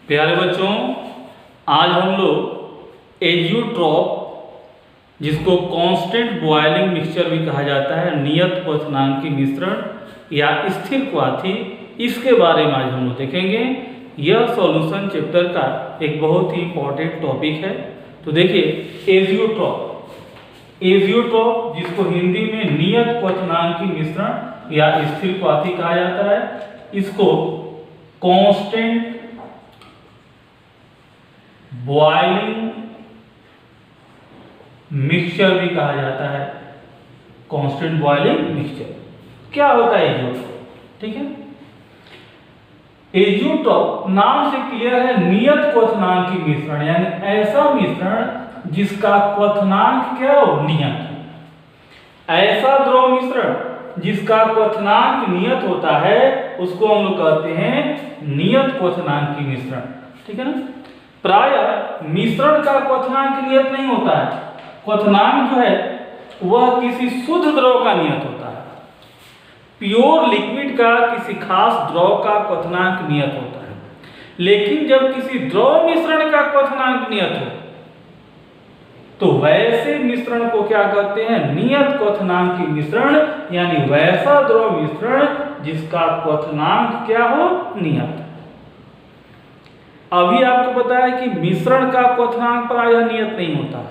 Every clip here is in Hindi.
प्यारे बच्चों, आज हम लोग एजियोट्रॉप, जिसको कांस्टेंट बॉइलिंग मिक्सचर भी कहा जाता है, नियत क्वथनांकी मिश्रण या स्थिर क्वाथी, इसके बारे में आज हम लोग देखेंगे। यह सॉल्यूशन चैप्टर का एक बहुत ही इंपॉर्टेंट टॉपिक है। तो देखिए, एजियोट्रॉप जिसको हिंदी में नियत क्वथनांकी मिश्रण या स्थिर क्वाथी कहा जाता है, इसको कांस्टेंट बॉइलिंग मिक्सचर भी कहा जाता है। कांस्टेंट बॉइलिंग मिक्सचर क्या होता है एजियोट्रॉप? ठीक है, एजियोट्रॉप नाम से क्लियर है, नियत क्वथनांकी मिश्रण, यानी ऐसा मिश्रण जिसका क्वथनांक क्या हो, नियत। ऐसा द्रव मिश्रण जिसका क्वथनांक नियत होता है उसको हम लोग कहते हैं नियत क्वथनांकी मिश्रण। ठीक है ना। प्रायः मिश्रण का क्वथनांक नियत नहीं होता है। क्वथनांक जो है वह किसी शुद्ध द्रव का नियत होता है। प्योर लिक्विड का किसी खास द्रव का क्वथनांक नियत होता है। लेकिन जब किसी द्रव मिश्रण का क्वथनांक नियत हो तो वैसे मिश्रण को क्या कहते हैं, नियत क्वथनांकी मिश्रण, यानी वैसा द्रव मिश्रण जिसका क्वथनांक क्या हो, नियत। अभी आपको पता है कि मिश्रण का क्वथनांक प्रायः नियत नहीं होता है।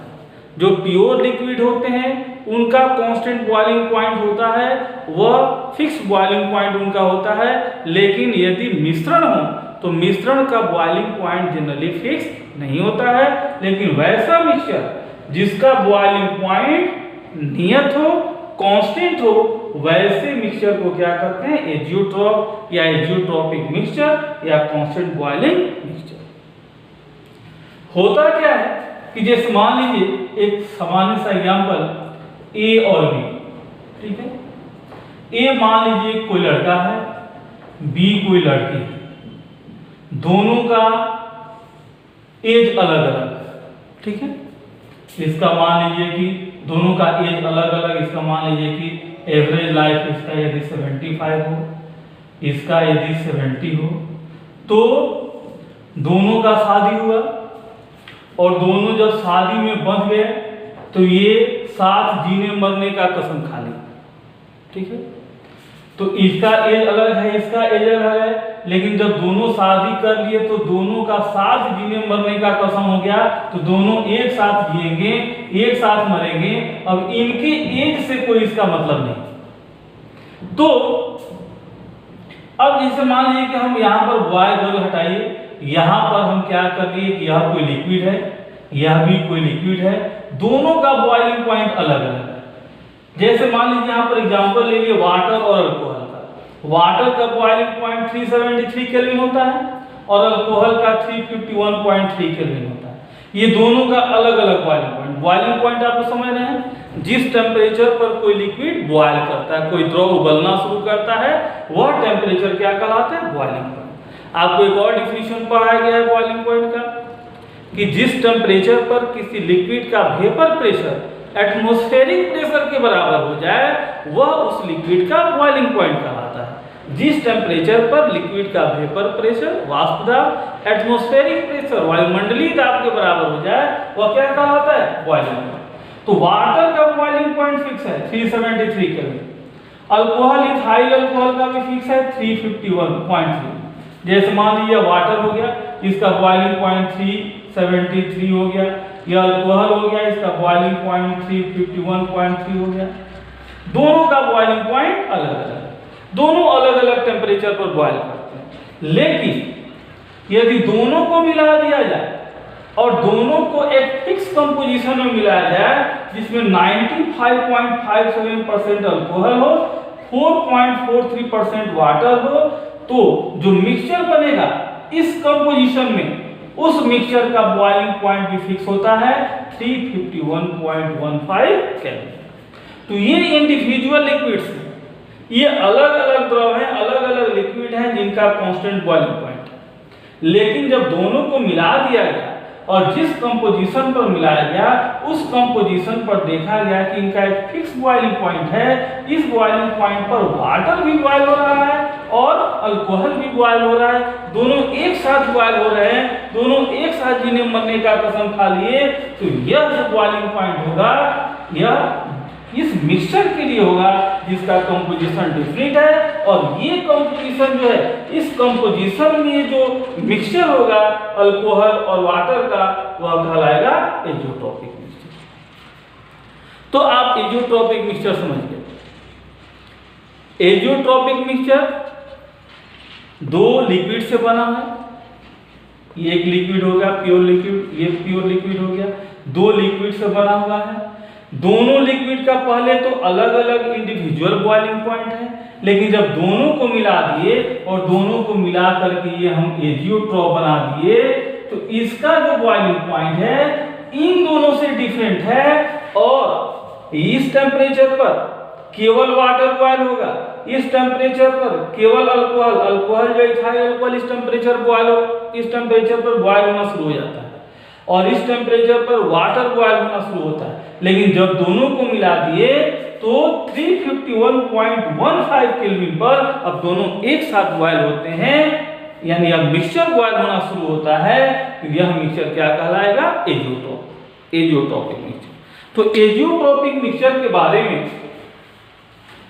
जो प्योर लिक्विड होते हैं उनका कांस्टेंट बॉइलिंग पॉइंट होता है, वह फिक्स बॉइलिंग पॉइंट उनका होता है। लेकिन यदि मिश्रण हो तो मिश्रण का बॉइलिंग पॉइंट जनरली फिक्स नहीं होता है। लेकिन वैसा मिक्सचर जिसका बॉइलिंग पॉइंट नियत हो, कांस्टेंट हो, वैसे मिक्सचर को क्या कहते हैं, एजियोट्रॉप या एजियोट्रॉपिक मिक्सचर या कांस्टेंट बॉइलिंग मिक्सचर। होता क्या है कि जैसे मान लीजिए एक सामान्य सा एग्जांपल ए और बी। ठीक है, ए मान लीजिए कोई लड़का है, बी कोई लड़की है, दोनों का एज अलग अलग है। ठीक है, इसका मान लीजिए कि दोनों का एज अलग अलग, इसका मान लीजिए कि एवरेज लाइफ इसका यदि 75 हो, इसका यदि 70 हो, तो दोनों का शादी हुआ और दोनों जब शादी में बंध गए तो ये साथ जीने मरने का कसम खा ली। ठीक है, तो इसका एज अलग है, इसका एज अलग है, लेकिन जब दोनों शादी कर लिए तो दोनों का साथ जीने मरने का कसम हो गया। तो दोनों एक साथ जिएंगे, एक साथ मरेंगे। अब इनके एज से कोई इसका मतलब नहीं। तो अब जैसे मान लीजिए कि हम यहाँ पर बॉय गर्ल हटाइए, यहाँ पर हम क्या कर लिए कि यह कोई लिक्विड है, यह भी कोई लिक्विड है, दोनों का बॉइलिंग पॉइंट अलग अलग है। जैसे मान लीजिए यहाँ पर एग्जांपल ले लिए वाटर और अल्कोहल का। वाटर का बॉइलिंग पॉइंट 373 केल्विन होता है और अल्कोहल का 351.3 केल्विन होता है। ये दोनों का अलग अलग बॉइलिंग पॉइंट आपको समझ रहे हैं। जिस टेम्परेचर पर कोई लिक्विड बॉयल करता है, कोई द्रव उबलना शुरू करता है, वह टेम्परेचर क्या कहलाता है, बॉइलिंग पॉइंट। आपको एक और डिफिनेशन पढ़ाया गया है बॉइलिंग पॉइंट का, कि जिस टेम्परेचर पर किसी लिक्विड का वेपर प्रेशर एटमॉस्फेरिक प्रेशर के बराबर हो जाए वह उस लिक्विड का बॉइलिंग पॉइंट कहलाता है। जिस टेम्परेचर पर लिक्विड का वेपर प्रेशर, वाष्प दाब, एटमॉस्फेरिक प्रेशर, वायुमंडलीय दाब के बराबर हो जाए वह क्या कहलाता है, बॉइलिंग पॉइंट। तो वाटर का बॉइलिंग पॉइंट फिक्स है 373 केल्विन। अल्कोहल, इथाइल अल्कोहल का भी फिक्स है 351.3। जैसे मान लीजिए वाटर हो गया, इसका बॉइलिंग पॉइंट 373 हो गया, यह अल्कोहल हो गया, इसका बॉइलिंग पॉइंट 351.3 हो गया। दोनों का बॉइलिंग पॉइंट अलग अलग है, दोनों अलग अलग टेम्परेचर पर बॉइल करते हैं। लेकिन यदि दोनों को मिला दिया जाए और दोनों को एक फिक्स कंपोजिशन में मिलाया जाए जिसमें 95.57% अल्कोहल हो, 4.43% वाटर हो, तो जो मिक्सचर बनेगा इस कंपोजिशन में, उस मिक्सचर का बॉइलिंग पॉइंट भी फिक्स होता है 351.15 केल्विन। तो ये इंडिविजुअल लिक्विड्स हैं, ये अलग अलग द्रव हैं, अलग अलग लिक्विड हैं जिनका कांस्टेंट बॉइलिंग पॉइंट है। लेकिन जब दोनों को मिला दिया गया और जिस कंपोजिशन पर मिलाया गया उस कंपोजिशन पर देखा गया कि इनका एक फिक्स बॉइलिंग पॉइंट है। इस बॉइलिंग पॉइंट पर वाटर भी बॉयल हो रहा है और अल्कोहल भी बॉयल हो रहा है, दोनों एक साथ बॉयल हो रहे हैं, दोनों एक साथ जिन्हें मरने का कसम खा लिए। तो यह जो बॉइलिंग पॉइंट होगा यह इस मिक्सचर के लिए होगा जिसका कंपोजिशन डिफरेंट है, और ये कंपोजिशन जो है इस कंपोजिशन में जो मिक्सचर होगा अल्कोहल और वाटर का वह कहलाएगा एजियोट्रॉपिक मिक्सचर। तो आप एजियोट्रॉपिक मिक्सचर समझ गए। एजियोट्रॉपिक मिक्सचर दो लिक्विड से बना है, ये एक लिक्विड हो गया प्योर लिक्विड, ये प्योर लिक्विड हो गया, दो लिक्विड से बना हुआ है। दोनों लिक्विड का पहले तो अलग अलग इंडिविजुअल बॉइलिंग पॉइंट है, लेकिन जब दोनों को मिला दिए और दोनों को मिला करके ये हम एजियोट्रॉप बना दिए तो इसका जो बॉइलिंग पॉइंट है इन दोनों से डिफरेंट है, और इस टेम्परेचर पर केवल वाटर बॉयल होगा, इस टेम्परेचर पर केवल अल्कोहल, अल्कोहल जो इथाइल अल्कोहल इस टेम्परेचर पर बॉयल होना शुरू हो जाता है, और इस टेम्परेचर पर वाटर बॉयल होना शुरू होता है। लेकिन जब दोनों को मिला दिए तो 351.15 केल्विन पर अब दोनों एक साथ बॉयल होते हैं, यानी अब मिक्सचर बॉयल होना शुरू होता है। तो यह मिक्सचर क्या कहलाएगा? Azeotropic mixture. तो एजियोट्रॉपिक मिक्सचर के बारे में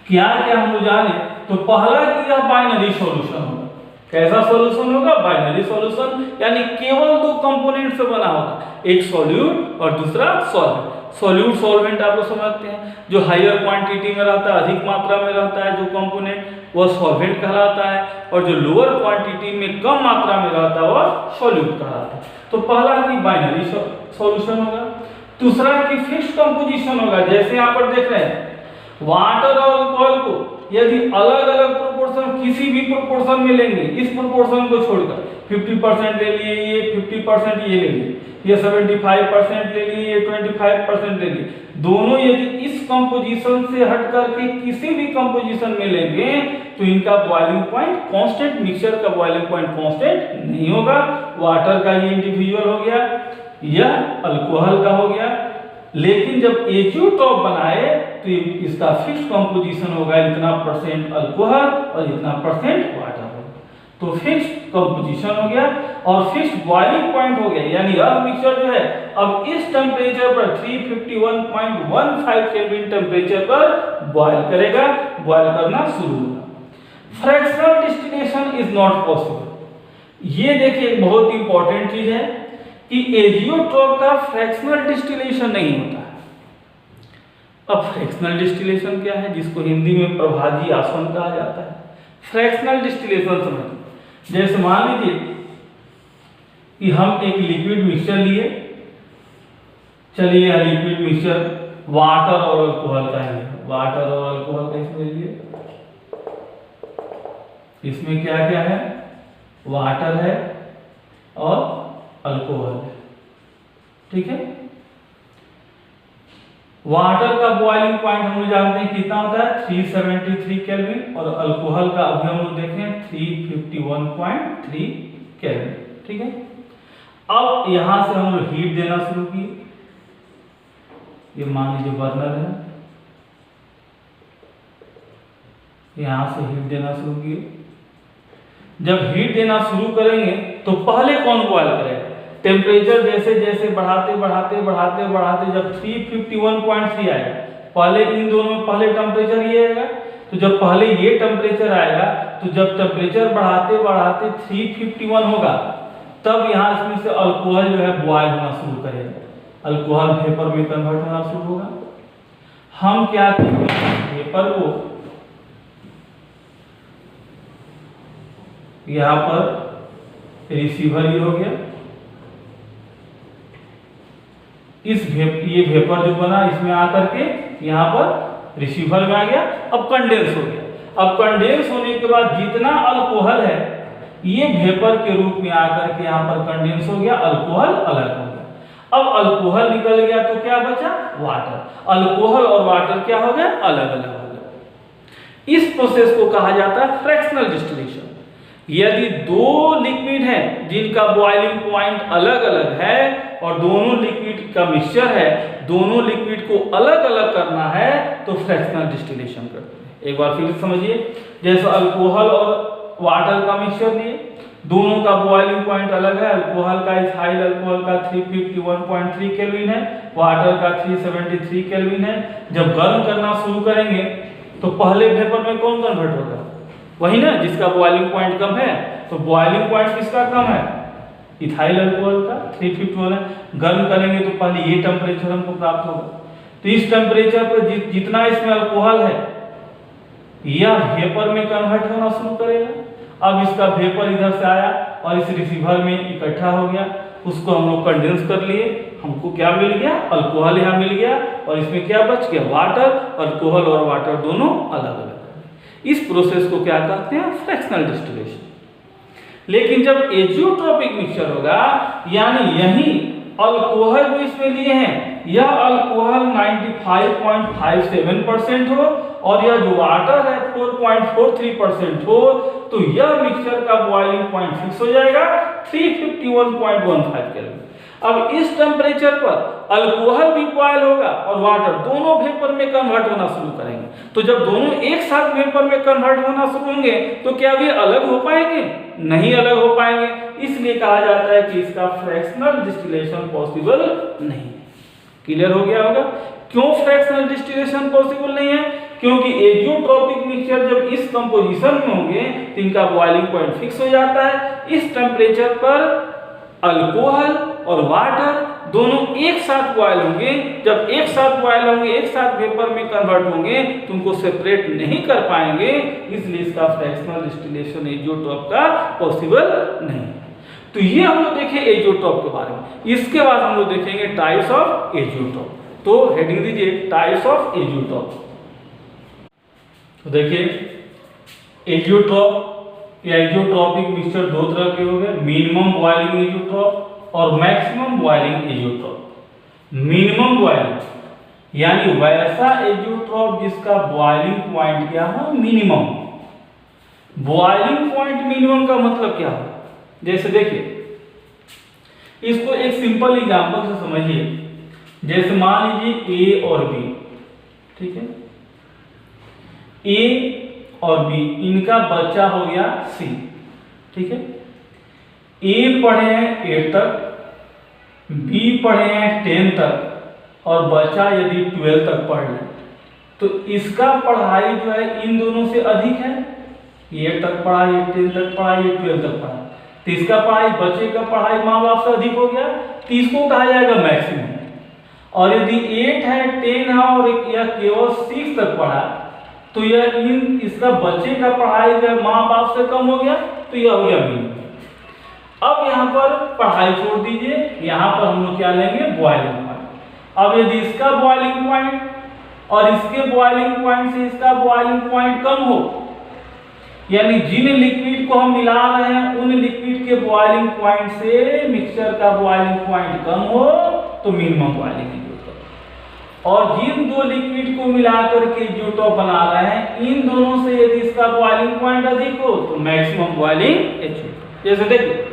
क्या क्या हम जाने, तो पहला कि यह बाइनरी सॉल्यूशन होगा। कैसा सॉल्यूशन होगा? बाइनरी सॉल्यूशन, यानी केवल दो कंपोनेंट से बना होगा, एक सॉल्यूट और दूसरा सॉल्वेंट। सॉल्यूट सॉल्वेंट आप लोग समझते हैं, जो हायर क्वांटिटी में रहता है, अधिक मात्रा में रहता है जो कंपोनेंट वह सॉल्वेंट कहलाता है, और जो लोअर क्वांटिटी में कम मात्रा में रहता है वह सॉल्यूट कहलाता है। तो पहला कि बाइनरी सॉल्यूशन होगा। दूसरा कि फिक्स्ड कंपोजिशन होगा, जैसे यहाँ पर देख रहे हैं वाटर और अल्कोहल को यदि अलग अलग प्रोपोर्शन किसी भी प्रोपोर्शन में लेंगे, इस प्रोपोर्शन को छोड़कर 50% ले लिए, ये 50% ये ले लिए, ये 75% ले लिए, ये 25% ले लिए, दोनों यदि इस कंपोजिशन से हट करके किसी भी कंपोजिशन में लेंगे तो इनका बॉइलिंग पॉइंट कांस्टेंट, मिक्सचर का बॉइलिंग पॉइंट कांस्टेंट नहीं होगा। वाटर का ये इंडिविजुअल हो गया, यह अल्कोहल का हो गया। लेकिन जब एजियोट्रॉप बनाए तो इसका फिक्स्ड कंपोजिशन होगा, इतना परसेंट अल्कोहल और इतना परसेंट वाटर होगा। तो फिक्स्ड कंपोजिशन हो गया और फिक्स्ड बॉइलिंग पॉइंट हो गया, यानी अब मिक्सचर जो है अब इस टेम्परेचर पर 351.15 केल्विन टेम्परेचर पर बॉयल करेगा, बॉयल करना शुरू होगा। Fractional distillation is not possible. ये देखिए एक बहुत इंपॉर्टेंट चीज है कि एजियोट्रॉप का फ्रैक्शनल डिस्टिलेशन नहीं होता है। अब फ्रैक्शनल डिस्टिलेशन क्या है, जिसको हिंदी में प्रभाजी आसवन कहा जाता है। फ्रैक्शनल डिस्टिलेशन समझिए, जैसे मान लीजिए कि हम एक लिक्विड मिक्सचर लिए, चलिए यह लिक्विड मिक्सचर वाटर और अल्कोहल का है, वाटर और अल्कोहल का इसमें लिए, इसमें क्या क्या है, वाटर है और अल्कोहल है, ठीक है। वाटर का बॉइलिंग पॉइंट हम लोग जानते हैं कितना होता है 373 केल्विन, और अल्कोहल का अभी हम लोग देखें 351.3 केल्विन, ठीक है। अब यहां से हम लोग हीट देना शुरू किए, ये मान लीजिए बर्नर है, यहां से हीट देना शुरू किए। जब हीट देना शुरू करेंगे तो पहले कौन बॉयल करेगा? टेम्परेचर जैसे जैसे बढ़ाते बढ़ाते बढ़ाते बढ़ाते जब 351.3 आएगा, पहले इन दोनों में पहले टेम्परेचर ये आएगा, तो जब पहले ये टेम्परेचर आएगा तो जब टेम्परेचर बढ़ाते बढ़ाते 351 होगा तब यहाँ इसमें से अल्कोहल जो है बॉयल होना शुरू करेगा, अल्कोहल वेपर में कन्वर्ट होना शुरू होगा। हम क्या करेंगे, वेपर को यहाँ पर रिसीवर ये हो गया, ये वेपर जो बना इसमें आकर के यहाँ पर रिसीवर में आ गया, अब कंडेंस हो गया। अब कंडेंस होने के बाद जितना अल्कोहल है ये वेपर के रूप में आकर के यहाँ पर कंडेंस हो गया, अल्कोहल अलग हो गया। अब अल्कोहल निकल गया तो क्या बचा? वाटर। अल्कोहल और वाटर क्या हो गया? अलग अलग हो गया। इस प्रोसेस को कहा जाता है फ्रैक्शनल डिस्टिलेशन। यदि दो लिक्विड हैं जिनका बॉइलिंग पॉइंट अलग अलग है और दोनों लिक्विड का मिक्सचर है, दोनों लिक्विड को अलग अलग करना है तो फ्रैक्शनल डिस्टिलेशन करते हैं। एक बार फिर समझिए, जैसे अल्कोहल और वाटर का मिक्सचर लिए, दोनों का बॉइलिंग पॉइंट अलग है। अल्कोहल का इथाइल अल्कोहल का 351.3 केल्विन है, वाटर का 373 केल्विन है। जब गर्म करना शुरू करेंगे तो पहले वेपर में कौन कन्वर्ट होगा? वही ना जिसका बॉइलिंग पॉइंट कम है। तो बॉइलिंग पॉइंट किसका कम है? इथाइल अल्कोहल का 351 है। गर्म करेंगे तो पहले ये टेम्परेचर हमको प्राप्त होगा। तो इस टेम्परेचर पर जितना इसमें अल्कोहल है यह वेपर में कन्वर्ट होना शुरू करेगा। अब इसका वेपर इधर से आया और इस रिसीवर में इकट्ठा हो गया, उसको हम लोग कंडेंस कर लिए। हमको क्या मिल गया? अल्कोहल यहाँ मिल गया और इसमें क्या बच गया? वाटर। अल्कोहल और वाटर दोनों अलग अलग। इस प्रोसेस को क्या कहते हैं? Fractional distillation. लेकिन जब एजियोट्रॉपिक मिक्सचर होगा, यानी यही अल्कोहल जो इसमें लिए हैं, यह अल्कोहल 95.57% हो और यह जो वाटर है 4.43% हो, तो यह मिक्सचर का बॉइलिंग पॉइंट फिक्स हो जाएगा 351.15 केल्विन। अब इस टेम्परेचर पर अल्कोहल भी बॉयल होगा और वाटर दोनों वेपर में कन्वर्ट होना शुरू करेंगे। तो जब दोनों एक साथ वेपर में कन्वर्ट होना शुरू होंगे तो क्या वे अलग हो पाएंगे? नहीं अलग हो पाएंगे। इसलिए कहा जाता है कि इसका फ्रैक्शनल डिस्टिलेशन पॉसिबल नहीं है। क्लियर हो गया होगा क्यों फ्रैक्शनल डिस्टिलेशन पॉसिबल नहीं है? क्योंकि एजियोट्रॉपिक मिक्सचर जब इस कंपोजिशन में होंगे तो इनका बॉइलिंग पॉइंट फिक्स हो जाता है। इस टेम्परेचर पर अल्कोहल और वाटर दोनों एक साथ बॉयल होंगे। जब एक साथ बॉयल होंगे, एक साथ वेपर में कन्वर्ट होंगे तो उनको सेपरेट नहीं कर पाएंगे। इसलिए इसका फ्रैक्शनल डिस्टिलेशन एजियोट्रॉप का पॉसिबल नहीं है। तो ये हम लोग देखें एजियोट्रॉप के बारे में। इसके बाद हम लोग देखेंगे टाइप्स ऑफ एजियोट्रॉप। तो हेडिंग दीजिए टाइप्स ऑफ एजियोट्रॉप। तो देखिए एजियोट्रॉप या एजियोट्रॉपिक मिक्सचर दो तरह के हो गए, मिनिमम बॉइलिंग एजियोट्रॉप और maximum boiling azeotrope. Minimum boiling यानी वैसा एजियोट्रॉप जिसका बॉइलिंग पॉइंट क्या हो? मिनिमम। बॉइलिंग पॉइंट मिनिमम का मतलब क्या है? जैसे देखिए, इसको एक सिंपल एग्जांपल से समझिए। जैसे मान लीजिए ए और बी, ठीक है, ए और बी इनका बच्चा हो गया सी, ठीक है। ए पढ़े हैं 8 तक, बी पढ़े हैं 10 तक और बच्चा यदि 12 तक पढ़ ले तो इसका पढ़ाई जो है इन दोनों से अधिक है। ये 8 तक पढ़ा, ये 10 तक पढ़ा, ये 12 तक पढ़ा, तो इसका पढ़ाई, बच्चे का पढ़ाई माँ बाप से अधिक हो गया, तो इसको कहा जाएगा मैक्सिमम। और यदि 8 है, 10 है और यह केवल 6 तक पढ़ा तो यह इसका बच्चे का पढ़ाई जो माँ बाप से कम हो गया, तो यह हो गया मिनिमम। अब यहाँ पर पढ़ाई छोड़ दीजिए, यहाँ पर हम लोग क्या लेंगे? Boiling point. अब यदि इसका बॉइलिंग पॉइंट और इसके बॉइलिंग पॉइंट से इसका बॉइलिंग पॉइंट कम हो, यानी जिन लिक्विड को हम मिला रहे हैं उन लिक्विड के बॉइलिंग पॉइंट से मिक्सचर का बॉइलिंग पॉइंट कम हो तो मिनिमम बॉइलिंग एजियोट्रॉप। और जिन दो लिक्विड को मिलाकर के एजियोट्रॉप बना रहे हैं, इन दोनों से यदि इसका बॉइलिंग पॉइंट अधिक हो तो मैक्सिमम बॉइलिंग एजियोट्रॉप। जैसे देखिए,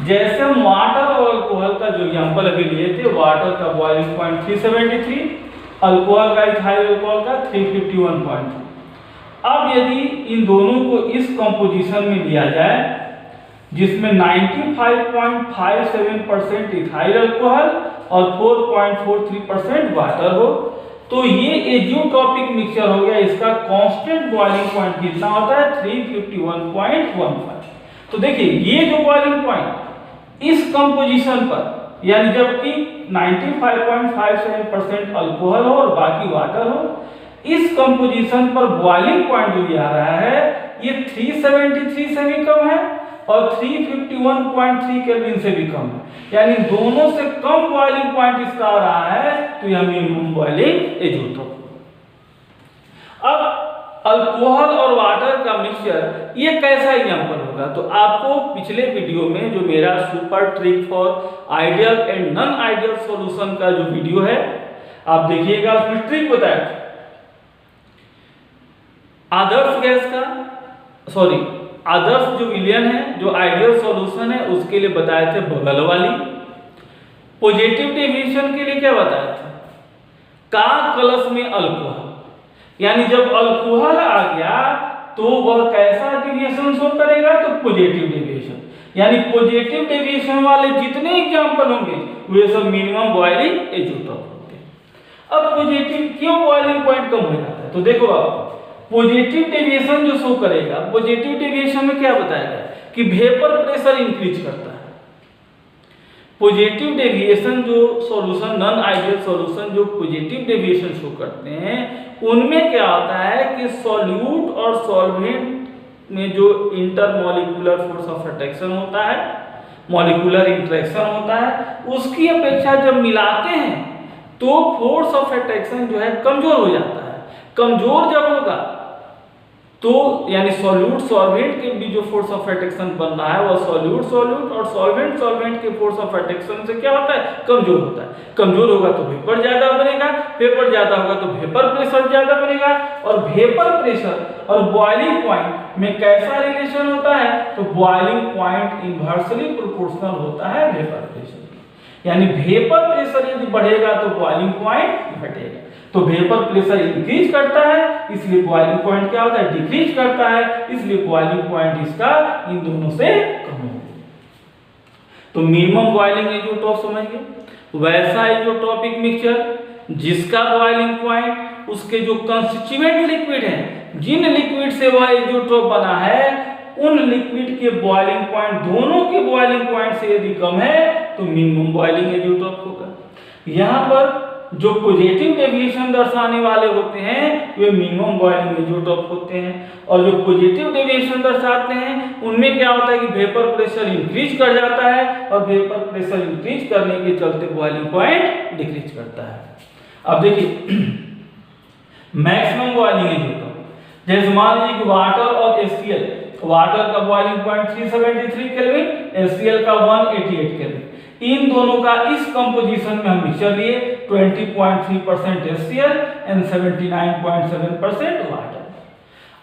जैसे हम वाटर और अल्कोहल का जो एग्जांपल अभी लिए थे, वाटर का बॉइलिंग पॉइंट 373, अल्कोहल का, इथाइल अल्कोहल का 351.3। अब यदि इन दोनों को इस कंपोजिशन में लिया जाए जिसमें 95.57% इथाइल अल्कोहल और 4.43% वाटर हो, तो ये एजियोट्रॉपिक मिक्सचर हो गया। इसका कांस्टेंट बॉइलिंग पॉइंट कितना होता है? 351.15। तो देखिए, ये जो बॉइलिंग पॉइंट इस कंपोजिशन पर, यानी जबकि 95.57% अल्कोहल हो और बाकी वाटर हो, इस कंपोजिशन पर बॉइलिंग पॉइंट जो ये आ रहा है ये 373 से भी कम है और 351.3 केल्विन से भी कम है, यानी दोनों से कम बॉइलिंग पॉइंट इसका आ रहा है, तो यह मिनिमम बॉइलिंग एजियोट्रॉप। अब अल्कोहल और वाटर का मिक्सचर ये कैसा एग्जांपल होगा? तो आपको पिछले वीडियो में जो मेरा super trick for ideal and non ideal solution का जो वीडियो है आप देखिएगा, उसमें ट्रिक बताया था। आदर्श गैस का, आदर्श जो विलयन है, जो आइडियल सॉल्यूशन है, उसके लिए बताए थे बगल वाली। पॉजिटिव डेविएशन के लिए क्या बताया था? का कलश में अल्कोहल, यानी जब अल्कोहल आ गया तो वह कैसा डेविएशन शो करेगा? तो पॉजिटिव डेविएशन। यानी पॉजिटिव डेविएशन वाले जितने एग्जांपल होंगे वे सब मिनिमम बॉइलिंग एज़ोट्रॉप होते हैं। अब पॉजिटिव क्यों बॉइलिंग पॉइंट कम हो जाता है? तो देखो आप, पॉजिटिव डेविएशन जो शो करेगा, पॉजिटिव डेविएशन में क्या बताएगा कि वेपर प्रेशर इंक्रीज करता है। पॉजिटिव डेविएशन जो सॉल्यूशन, नॉन आइडियल सॉल्यूशन जो पॉजिटिव डेविएशन शो करते हैं, उनमें क्या होता है कि सॉल्यूट और सॉल्वेंट में जो इंटरमॉलिक्यूलर फोर्स ऑफ अट्रैक्शन होता है, मॉलिक्यूलर इंटरेक्शन होता है, उसकी अपेक्षा जब मिलाते हैं तो फोर्स ऑफ अट्रैक्शन जो है कमजोर हो जाता है। कमजोर जब होगा तो यानी सॉल्यूट सॉल्वेंट के भी जो फोर्स ऑफ अट्रैक्शन बन रहा है वह सॉल्यूट सॉल्यूट और सॉल्वेंट सॉल्वेंट के फोर्स ऑफ अट्रैक्शन से क्या होता है? कमजोर होता है। कमजोर होगा तो वेपर ज्यादा बनेगा, वेपर ज्यादा होगा तो वेपर प्रेशर ज्यादा बनेगा, और वेपर प्रेशर और बॉइलिंग पॉइंट में कैसा रिलेशन होता है? तो बॉइलिंग पॉइंट इनवर्सली प्रोपोर्शनल होता है वेपर प्रेशर की। यानी वेपर प्रेशर यदि बढ़ेगा तो बॉइलिंग पॉइंट घटेगा। तो वेपर प्रेशर इंक्रीज करता है, इसलिए बॉइलिंग पॉइंट क्या होता है? डिक्रीज करता है, इसलिए बॉइलिंग पॉइंट इसका इन दोनों से कम होगा। तो मिनिमम बॉइलिंग एज़ोट्रॉप समझ गए। वैसा एज़ोट्रॉपिक मिक्सचर जिसका बॉइलिंग पॉइंट उसके जो कंस्टिट्यूएंट लिक्विड हैं, जिन लिक्विड से वह एज़ोट्रॉप बना है, उन लिक्विड के बॉइलिंग पॉइंट, दोनों के बॉइलिंग पॉइंट से यदि कम है तो मिनिमम बॉइलिंग एज़ोट्रॉप होगा। यहाँ पर जो पॉजिटिव डेविएशन दर्शाने वाले होते हैं वे मिनिमम बॉइलिंग एज़ोट्रॉप होते हैं, और जो पॉजिटिव डेविएशन दर्शाते हैं उनमें क्या होता है कि वेपर प्रेशर इंक्रीज कर जाता है, और वेपर प्रेशर इंक्रीज करने के चलते बॉइलिंग पॉइंट डिक्रीज करता है। अब देखिए मैक्सिमम बॉइलिंग एज़ोट्रॉप, जैसे मान लीजिए कि वाटर और HCl, वाटर का बॉइलिंग पॉइंट 373 केल्विन, HCl का 188 केल्विन, इन दोनों का इस कंपोजिशन में हम मिक्सचर लिए 20.3% HCl एंड 79.7% वाटर।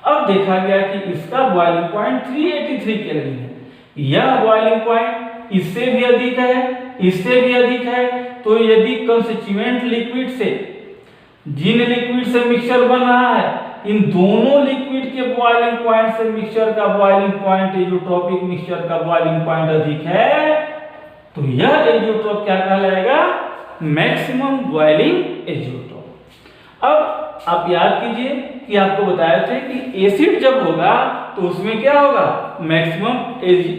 अब देखा गया कि इसका बॉइलिंग पॉइंट 383 केल्विन है, यह बॉइलिंग पॉइंट इससे भी अधिक है, इससे भी अधिक है। तो यदि कंस्टिट्यूएंट लिक्विड से, जिन लिक्विड से मिक्सचर बन रहा है, इन दोनों लिक्विड के बॉइलिंग पॉइंट से मिक्सचर का बॉइलिंग पॉइंट, एज़ोट्रॉपिक मिक्सचर का बॉइलिंग पॉइंट अधिक है, तो यह एज़ोट्रॉप क्या कहलाएगा? Maximum boiling azeotrope. अब आप याद कीजिए कि आपको बताया था कि एसिड जब होगा तो उसमें क्या होगा? मैक्सिमम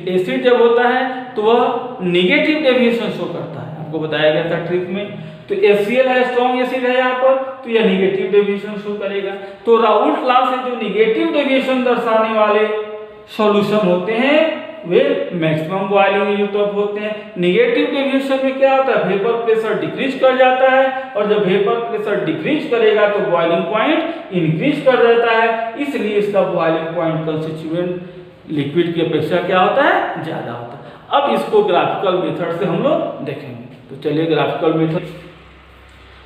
एसिड जब होता है तो वह नेगेटिव डेविएशन शो करता है, आपको बताया गया था ट्रिक में। तो HCl है, स्ट्रॉन्ग एसिड है यहाँ पर, तो यह नेगेटिव डेविएशन शो करेगा। तो राउल्ट लॉ से जो नेगेटिव डेविएशन दर्शाने वाले सॉल्यूशन होते हैं वे मैक्सिमम बॉइलिंग एज़ोट्रॉप होते हैं। नेगेटिव डेविएशन में क्या होता है? वेपर प्रेशर डिक्रीज कर जाता है, और जब वेपर प्रेशर डिक्रीज करेगा तो बॉइलिंग पॉइंट इंक्रीज कर देता है, इसलिए इसका बॉइलिंग पॉइंट कंस्टिट्यूएंट लिक्विड की अपेक्षा क्या होता है? ज्यादा होता है। अब इसको ग्राफिकल मेथड से हम लोग देखेंगे। तो चलिए ग्राफिकल मेथड,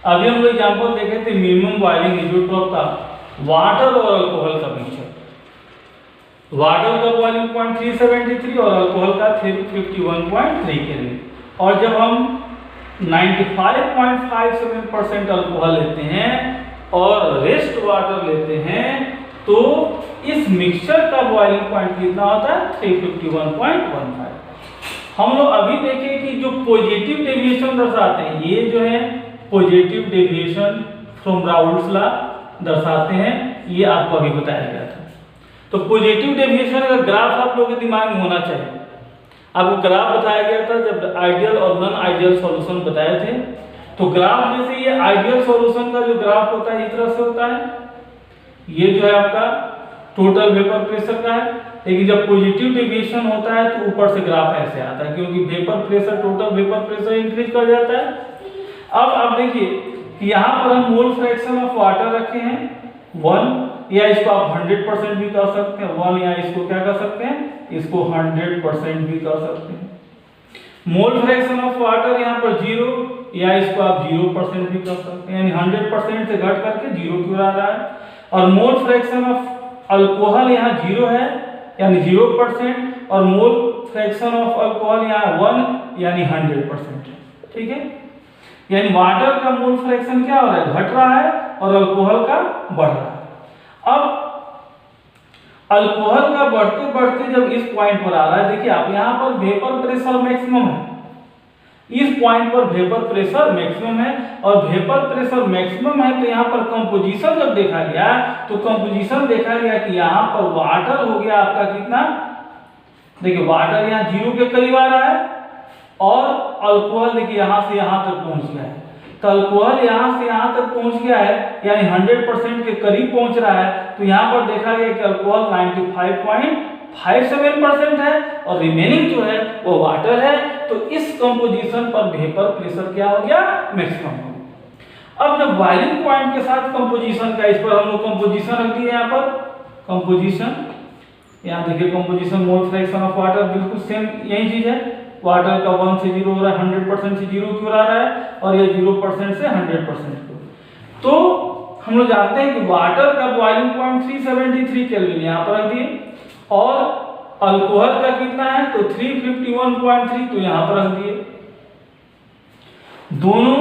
अभी हम लोग एग्जांपल देखे थे मिनिमम बॉइलिंग एज़ोट्रॉप का वाटर और अल्कोहल का मिक्सचर। वाटर का बॉइलिंग पॉइंट 373 और अल्कोहल का 51.3 केल्विन, और जब हम 95.57% अल्कोहल लेते हैं और रेस्ट वाटर लेते हैं तो इस मिक्सचर का बॉइलिंग पॉइंट कितना होता है? 351.15। हम लोग अभी देखें कि जो पॉजिटिव डेविएशन दर्शाते हैं, ये जो है positive deviation from Raoult's law दर्शाते हैं, ये आपको अभी बताया गया था। तो पॉजिटिव डेविएशन का ग्राफ आप लोगों के दिमाग में होना चाहिए। आपको ग्राफ बताया गया था जब आइडियल और नॉन आइडियल सॉल्यूशन बताए थे। तो ग्राफ में से ये आइडियल सॉल्यूशन का जो ग्राफ होता है इस तरह से होता है, ये जो है आपका टोटल वेपर प्रेशर का है। लेकिन जब पॉजिटिव डेविएशन होता है तो ऊपर से ग्राफ ऐसे आता है, क्योंकि vapour pressure, total vapour pressure increase कर जाता है। अब आप देखिए कि यहाँ पर हम मोल फ्रैक्शन ऑफ वाटर रखे हैं 1, या इसको आप 100% भी कर सकते हैं 1, या इसको क्या कर सकते हैं? इसको 100% भी कर सकते हैं। मोल फ्रैक्शन ऑफ वाटर यहाँ पर 0, या इसको आप 0% भी कर सकते हैं, यानी 100% से घट करके 0 क्यों आ रहा है। और मोल फ्रैक्शन ऑफ अल्कोहल यहाँ 0 है, यानी 0% और मोल फ्रैक्शन ऑफ अल्कोहल यहाँ 1 यानी 100% है। ठीक है, यानी वाटर का मोल फ्रैक्शन क्या हो रहा है, घट रहा है, और अल्कोहल का बढ़ रहा है। अब अल्कोहल का बढ़ते बढ़ते जब इस पॉइंट पर आ रहा है, देखिए आप यहाँ पर वेपर प्रेशर मैक्सिमम है, इस पॉइंट पर वेपर प्रेशर मैक्सिमम है, और वेपर प्रेशर मैक्सिमम है, तो यहाँ पर कंपोजिशन जब देखा गया तो कंपोजिशन देखा गया कि यहाँ पर वाटर हो गया आपका कितना, देखिए वाटर यहाँ 0 के करीब आ रहा है, और अल्कोहल देखिए यहाँ से यहाँ तक पहुंच गया है। तो अल्कोहल यहाँ से यहाँ तक पहुंच गया है, यानी 100% के करीब पहुंच रहा है। तो यहाँ पर देखा गया कि अल्कोहल 95.57% है, और रिमेनिंग जो है वो वाटर है। तो इस कंपोजिशन पर वेपर प्रेशर क्या हो गया, मैक्सिमम हो गया। अब जब बॉइलिंग पॉइंट के साथ कंपोजिशन का, इस पर हम लोग कंपोजिशन रख दिए, यहाँ पर कंपोजिशन, यहाँ देखिए composition mole fraction of water, बिल्कुल सेम यही चीज है। वाटर का 1 से 0 हो रहा है, 100% से 0 क्यों आ रहा है, और ये 0% से 100% क्यों। तो हम लोग जानते हैं कि वाटर का बॉइलिंग पॉइंट 373 केल्विन यहाँ पर रख दिए, और अल्कोहल का कितना है, तो 351.3, तो यहाँ पर रख दिए। दोनों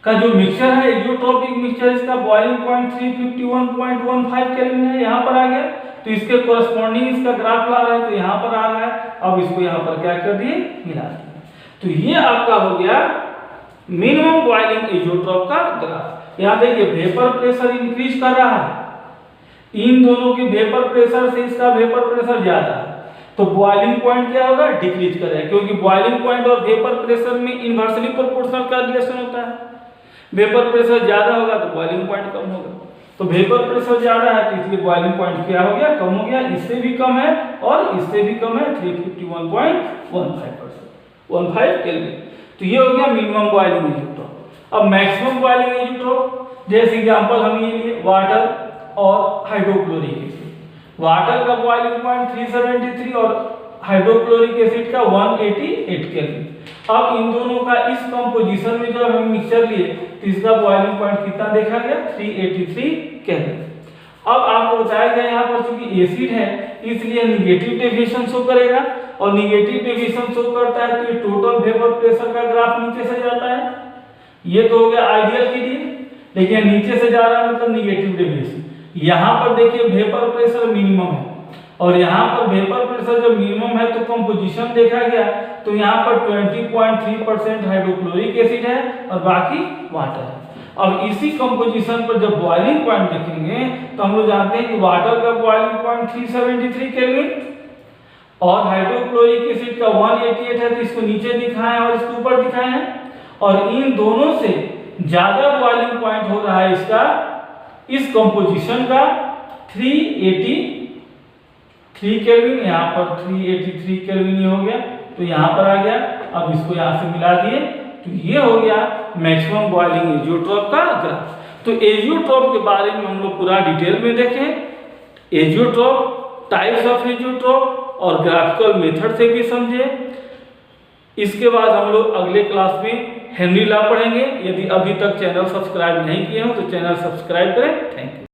का जो मिक्सचर है, एक्सोट्रोपिक मिक्सचर, इसका बॉइलिंग पॉइंट 351.15 केल्विन है, यहाँ पर आ गया। तो इसके कोरस्पॉन्डिंग इसका ग्राफ ला रहे हैं, तो यहाँ पर आ रहा है। अब इसको यहाँ पर क्या कर दिए, मिला दिए। तो ये आपका हो गया मिनिमम बॉइलिंग एक्सोट्रोप का ग्राफ। यहाँ देखिए वेपर प्रेशर इंक्रीज कर रहा है, इन दोनों के वेपर प्रेशर से इसका वेपर प्रेशर ज्यादा है, तो बॉइलिंग पॉइंट क्या होगा, डिक्रीज करेगा, क्योंकि बॉइलिंग पॉइंट और वेपर प्रेशर में इनवर्सली प्रोपोर्शनल का रिलेशन होता है। वेपर प्रेशर ज्यादा होगा तो बॉइलिंग पॉइंट कम होगा, तो वेपर प्रेशर ज्यादा है तो इसलिए बॉइलिंग पॉइंट क्या हो गया, कम हो गया। इससे भी कम है और इससे भी कम है, 351.15 केल्विन। तो ये हो गया मिनिमम बॉइलिंग एक्सोट्रोप। अब मैक्सिमम बॉइलिंग एक्सोट्रोप, जैसे एग्जांपल हम ये लिए वाटर और हाइड्रोक्लोरिक एसिड। वाटर का बॉइलिंग पॉइंट 373 और हाइड्रोक्लोरिक एसिड का 188 केल्विन। अब इन दोनों का इस कंपोजिशन में जब हम मिक्सचर लिए तो इसका बॉइलिंग पॉइंट कितना देखा गया, 383 केल्विन। अब आपको बताया गया यहाँ पर चूंकि एसिड है इसलिए निगेटिव डेविएशन शो करेगा, और निगेटिव डेविएशन शो करता है तो ये टोटल वेपर प्रेशर का ग्राफ नीचे से जाता है। ये तो हो गया आइडियल के लिए, लेकिन नीचे से जा रहा है मतलब निगेटिव डेविएशन। यहाँ पर देखिए वेपर प्रेशर मिनिमम है, और यहाँ पर वेपर प्रेशर जब मिनिमम है तो कंपोजिशन देखा गया तो यहाँ पर 20.3% हाइड्रोक्लोरिक एसिड है और बाकी वाटर है। अब इसी कंपोजिशन पर जब बॉइलिंग पॉइंट देखेंगे तो हम लोग जानते हैं कि वाटर का बॉइलिंग पॉइंट 373 केल्विन और हाइड्रोक्लोरिक एसिड का 188 है, तो इसको नीचे दिखाएं और इसको ऊपर दिखाएं, और इन दोनों से ज्यादा बॉइलिंग पॉइंट हो रहा है इसका, इस कंपोजिशन का 383 केल्विन, यहाँ पर 383 केल्विन हो गया, तो यहाँ पर आ गया। अब इसको यहाँ से मिला दिए तो ये हो गया मैक्सिमम बॉइलिंग एजियोट्रोप का ग्राफ। तो एजियोट्रोप के बारे में हम लोग पूरा डिटेल में देखें, एजियोट्रोप, टाइप्स ऑफ एजियोट्रोप और ग्राफिकल मेथड से भी समझे। इसके बाद हम लोग अगले क्लास में हेनरी लॉ पढ़ेंगे। यदि अभी तक चैनल सब्सक्राइब नहीं किए हो तो चैनल सब्सक्राइब करें। Thank you.